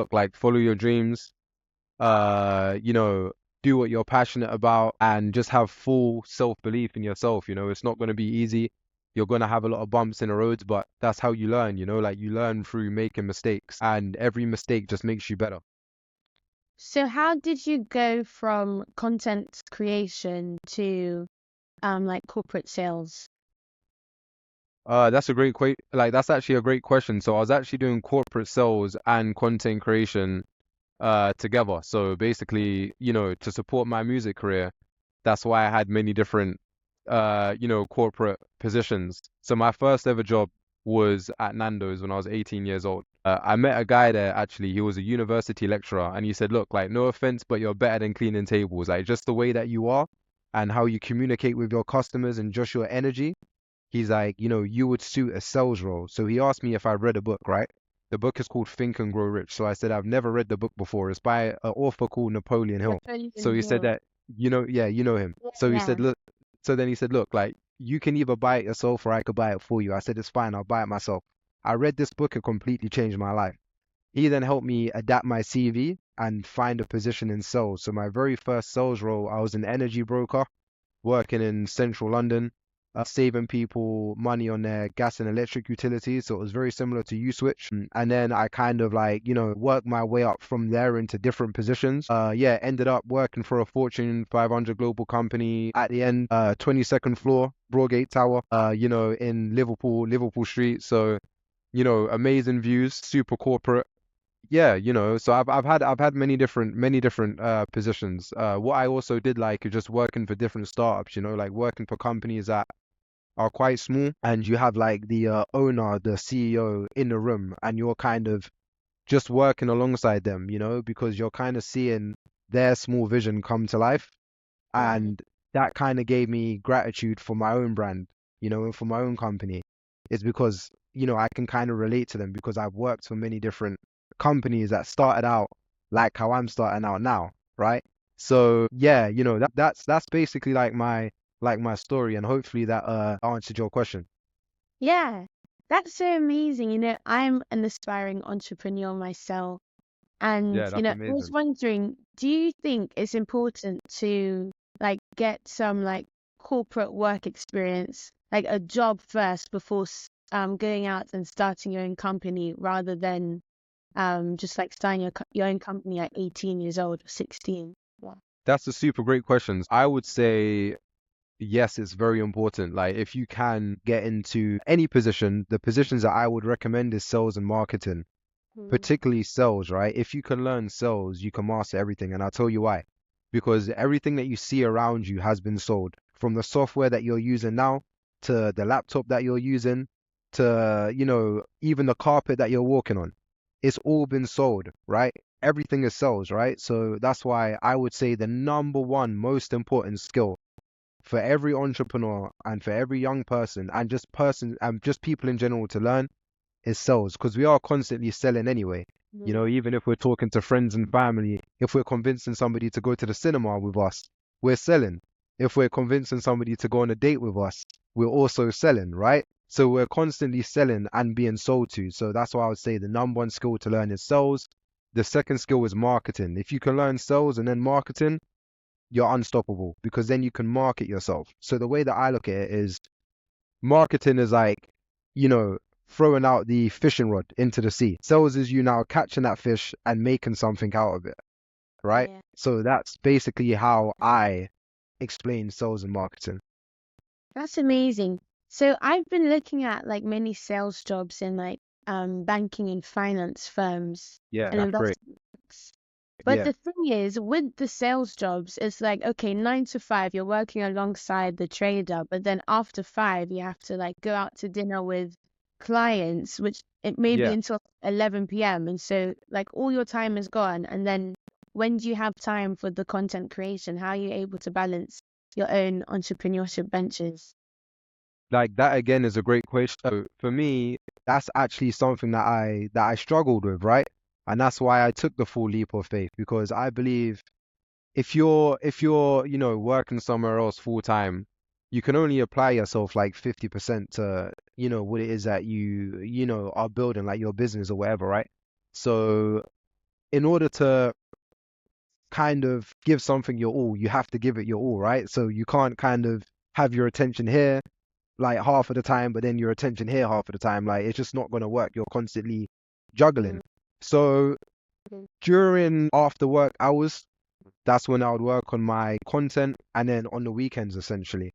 look, like follow your dreams, you know, do what you're passionate about and just have full self-belief in yourself. You know, it's not going to be easy. You're going to have a lot of bumps in the roads, but that's how you learn, you know, like you learn through making mistakes and every mistake just makes you better. So how did you go from content creation to like corporate sales? That's a great that's actually a great question. So I was actually doing corporate sales and content creation together. So basically, you know, to support my music career, that's why I had many different you know, corporate positions. So my first ever job was at Nando's when I was 18 years old. I met a guy there actually. He was a university lecturer, and he said, "Look, like no offense, but you're better than cleaning tables. Like just the way that you are and how you communicate with your customers and just your energy." He's like, you know, you would suit a sales role. So he asked me if I read a book, right? The book is called Think and Grow Rich. So I said, I've never read the book before. It's by an author called Napoleon Hill. So Napoleon he said Hill. that, you know, yeah, you know him. Yeah, So he yeah. said, look, so then he said, look, like you can either buy it yourself or I could buy it for you. I said, it's fine. I'll buy it myself. I read this book. It completely changed my life. He then helped me adapt my CV and find a position in sales. So my very first sales role, I was an energy broker working in central London, saving people money on their gas and electric utilities. So it was very similar to U-Switch. And then I kind of like, you know, worked my way up from there into different positions. Yeah, ended up working for a Fortune 500 global company at the end, 22nd floor, Broadgate Tower, you know, in Liverpool, Liverpool Street. So, you know, amazing views, super corporate. Yeah, you know, so I've had many different positions. What I also did like is just working for different startups, you know, like working for companies that are quite small and you have like the owner, the CEO in the room and you're kind of just working alongside them, you know, because you're kind of seeing their small vision come to life. Yeah. And that kind of gave me gratitude for my own brand, you know, and for my own company. It's because, you know, I can kind of relate to them because I've worked for many different companies that started out like how I'm starting out now, right? So yeah, you know, that's basically like my story and hopefully that answered your question. Yeah. That's so amazing. I'm an aspiring entrepreneur myself. And, Yeah, that's I was amazing. wondering, do you think it's important to like get some like corporate work experience, like a job first before going out and starting your own company rather than just like starting your own company at 18 years old or 16? Yeah. That's a super great question. I would say yes, it's very important. Like if you can get into any position, the positions that I would recommend is sales and marketing, Mm. particularly sales, right? If you can learn sales, you can master everything. And I'll tell you why. Because everything that you see around you has been sold. From the software that you're using now to the laptop that you're using to, you know, even the carpet that you're walking on. It's all been sold, right? Everything is sales, right? So that's why I would say the number one most important skill for every entrepreneur and for every young person and just people in general to learn is sales because we are constantly selling anyway. You know, Mm. even if we're talking to friends and family, if we're convincing somebody to go to the cinema with us, we're selling. If we're convincing somebody to go on a date with us, we're also selling, right? So we're constantly selling and being sold to. So that's why I would say the number one skill to learn is sales. The second skill is marketing. If you can learn sales and then marketing, you're unstoppable because then you can market yourself. So the way that I look at it is marketing is like, you know, throwing out the fishing rod into the sea. Sales is you now catching that fish and making something out of it, right? Yeah. So that's basically how I explain sales and marketing. That's amazing. So I've been looking at like many sales jobs in like banking and finance firms Yeah, and that's great. investments. But Yeah, the thing is, with the sales jobs, it's like, okay, 9 to 5, you're working alongside the trader, but then after 5, you have to like go out to dinner with clients, which it may be yeah. until 11 p.m. And so like all your time is gone. And then when do you have time for the content creation? How are you able to balance your own entrepreneurship ventures? Like that again is a great question. So for me, that's actually something that I struggled with, right? And that's why I took the full leap of faith because I believe if you're you know working somewhere else full time, you can only apply yourself like 50% to you know what it is that you know are building like your business or whatever, right? So in order to kind of give something your all, you have to give it your all, right? So you can't kind of have your attention here like half of the time, but then your attention here half of the time. Like it's just not gonna work. You're constantly juggling. So during after work hours, that's when I would work on my content, and then on the weekends essentially.